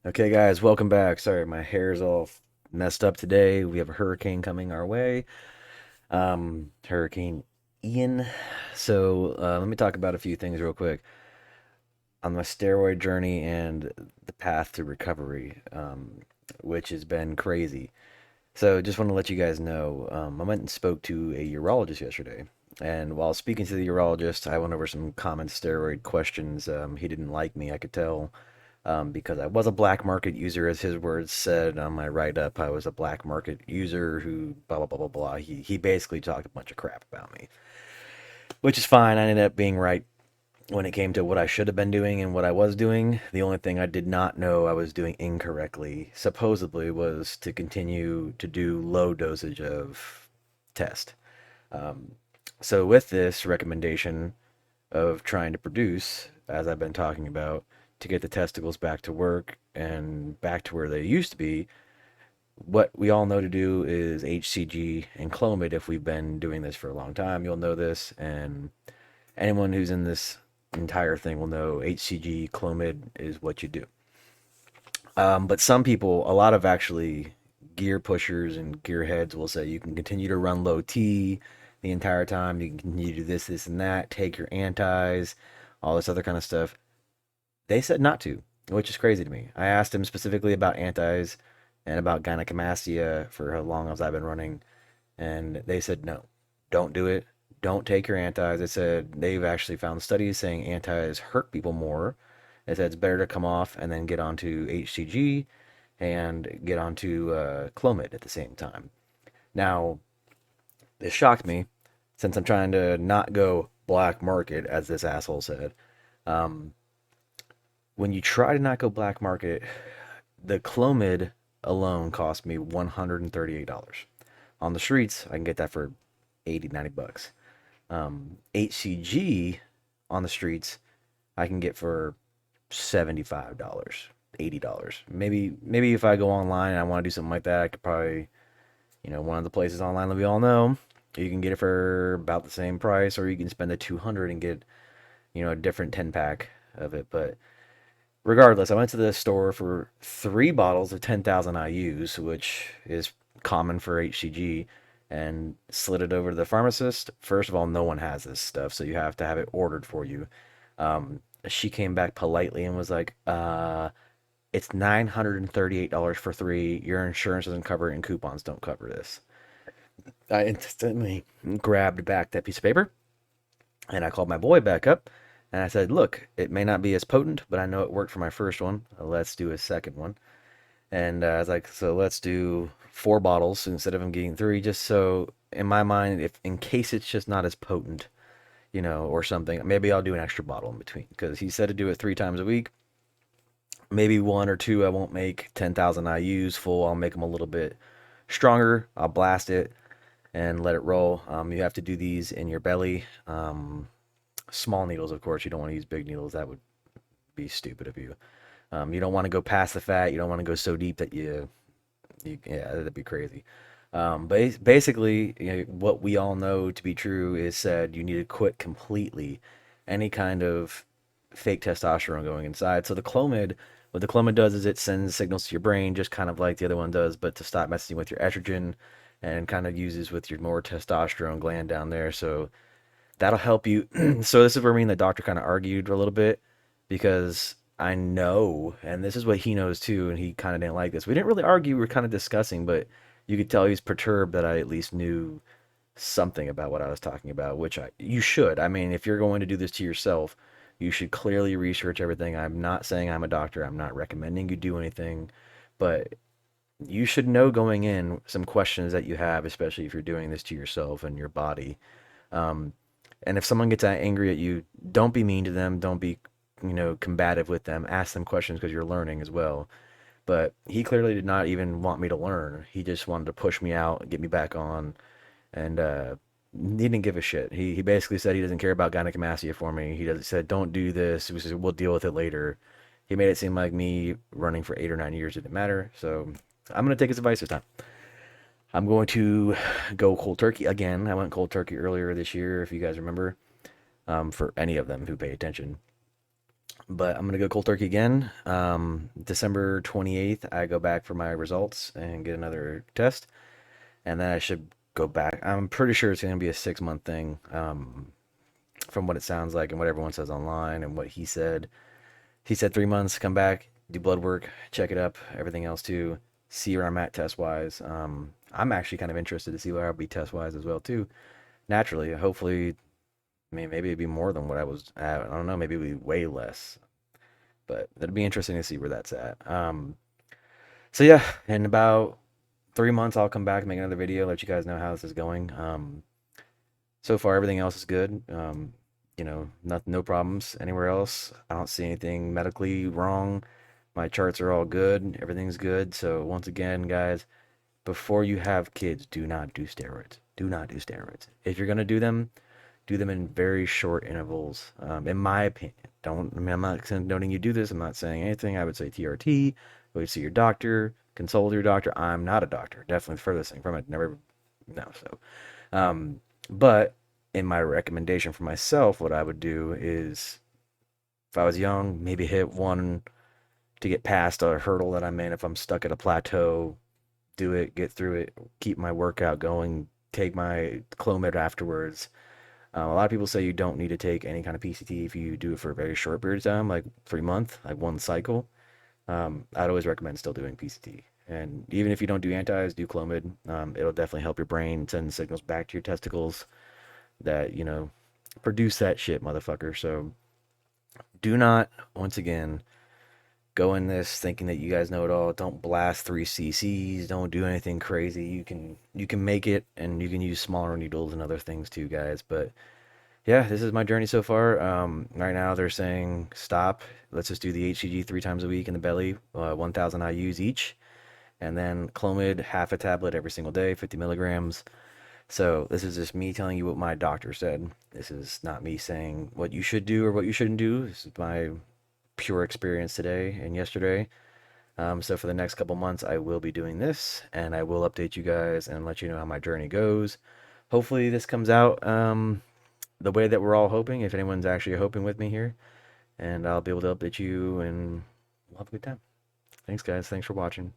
Okay, guys, welcome back. Sorry, my hair's all messed up today. We have a hurricane coming our way. Hurricane Ian. So let me talk about a few things real quick on my steroid journey and the path to recovery, which has been crazy. So just want to let you guys know, I went and spoke to a urologist yesterday. And while speaking to the urologist, I went over some common steroid questions. He didn't like me, I could tell, because I was a black market user, as his words said on my write up. I was a black market user who blah blah blah blah blah. He basically talked a bunch of crap about me, which is fine. I ended up being right when it came to what I should have been doing and what I was doing. The only thing I did not know I was doing incorrectly, supposedly, was to continue to do low dosage of test. Um, so with this recommendation of trying to produce, as I've been talking about, to get the testicles back to work and back to where they used to be, what we all know to do is HCG and Clomid. If we've been doing this for a long time, you'll know this. And anyone who's in this entire thing will know HCG, Clomid is what you do. But some people, a lot of actually gear pushers and gearheads will say you can continue to run low T the entire time. You can continue to do this, this, and that. Take your antis, all this other kind of stuff. They said not to, which is crazy to me. I asked him specifically about antis and about gynecomastia for how long as I've been running, and they said no, don't do it. Don't take your antis. They said they've actually found studies saying antis hurt people more. They said it's better to come off and then get onto HCG and get onto Clomid at the same time. Now, this shocked me since I'm trying to not go black market, as this asshole said. Um, when you try to not go black market, the Clomid alone cost me $138. On the streets, I can get that for 80, 90 bucks. HCG on the streets, I can get for $75, $80. Maybe if I go online and I want to do something like that, I could probably, one of the places online that we all know, you can get it for about the same price, or you can spend the 200 and get, a different 10 pack of it. But regardless, I went to the store for 3 bottles of 10,000 IUs, which is common for HCG, and slid it over to the pharmacist. First of all, no one has this stuff, so you have to have it ordered for you. She came back politely and was like, it's $938 for 3. Your insurance doesn't cover it, and coupons don't cover this. I instantly grabbed back that piece of paper and I called my boy back up and I said, look, it may not be as potent, but I know it worked for my first one. Let's do a second one. And I was like, so let's do 4 bottles instead of him getting 3, just so in my mind, if in case it's just not as potent, or something, maybe I'll do an extra bottle in between because he said to do it 3 times a week. Maybe 1 or 2 I won't make 10,000 IUs full. I'll make them a little bit stronger. I'll blast it and let it roll. You have to do these in your belly. Small needles, of course. You don't want to use big needles. That would be stupid of you. You don't want to go past the fat. You don't want to go so deep that yeah, that'd be crazy. Basically, what we all know to be true is said you need to quit completely any kind of fake testosterone going inside. So what the Clomid does is it sends signals to your brain, just kind of like the other one does, but to stop messing with your estrogen and kind of uses with your more testosterone gland down there. So that'll help you. So this is where me and the doctor kind of argued a little bit because I know, and this is what he knows too, and he kind of didn't like this. We didn't really argue, we were kind of discussing, but you could tell he was perturbed that I at least knew something about what I was talking about, which you should. I mean, if you're going to do this to yourself, you should clearly research everything. I'm not saying I'm a doctor. I'm not recommending you do anything, but you should know going in some questions that you have, especially if you're doing this to yourself and your body. Um, and if someone gets angry at you, don't be mean to them. Don't be, combative with them. Ask them questions because you're learning as well. But he clearly did not even want me to learn. He just wanted to push me out, get me back on, and he didn't give a shit. He basically said he doesn't care about gynecomastia for me. Said don't do this. He said we'll deal with it later. He made it seem like me running for 8 or 9 years didn't matter. So I'm gonna take his advice this time. I'm going to go cold turkey again. I went cold turkey earlier this year, if you guys remember, for any of them who pay attention. But I'm gonna go cold turkey again. December 28th, I go back for my results and get another test, and then I should go back. I'm pretty sure it's gonna be a 6 month thing, from what it sounds like and what everyone says online and what he said. He said 3 months, come back, do blood work, check it up, everything else too, see where I'm at test wise. I'm actually kind of interested to see where I'll be test wise as well too. Naturally, hopefully, I mean, maybe it'd be more than what I was at. I don't know, maybe it'd be way less, but it'd be interesting to see where that's at. So yeah, in about 3 months, I'll come back, make another video, let you guys know how this is going. So far, everything else is good. No problems anywhere else. I don't see anything medically wrong. My charts are all good. Everything's good. So once again, guys, before you have kids, do not do steroids. Do not do steroids. If you're gonna do them in very short intervals. In my opinion, don't. I mean, I'm not condoning you do this. I'm not saying anything. I would say TRT. Go see your doctor. Consult your doctor. I'm not a doctor. Definitely the furthest thing from it. Never. No. So, but in my recommendation for myself, what I would do is, if I was young, maybe hit one to get past a hurdle that I'm in. If I'm stuck at a plateau, do it, get through it, keep my workout going, take my Clomid afterwards. A lot of people say you don't need to take any kind of PCT if you do it for a very short period of time, like 3 months, like one cycle. I'd always recommend still doing PCT. And even if you don't do antis, do Clomid. It'll definitely help your brain send signals back to your testicles that, produce that shit, motherfucker. So do not, once again, go in this thinking that you guys know it all. Don't blast 3 cc's. Don't do anything crazy. You can make it, and you can use smaller needles and other things too, guys. But yeah, this is my journey so far. Right now they're saying stop. Let's just do the HCG 3 times a week in the belly, 1,000 IU's each, and then Clomid half a tablet every single day, 50 milligrams. So this is just me telling you what my doctor said. This is not me saying what you should do or what you shouldn't do. This is my pure experience today and yesterday. So for the next couple months, I will be doing this, and I will update you guys and let you know how my journey goes. Hopefully, this comes out the way that we're all hoping, if anyone's actually hoping with me here, and I'll be able to update you, and we'll have a good time. Thanks, guys. Thanks for watching.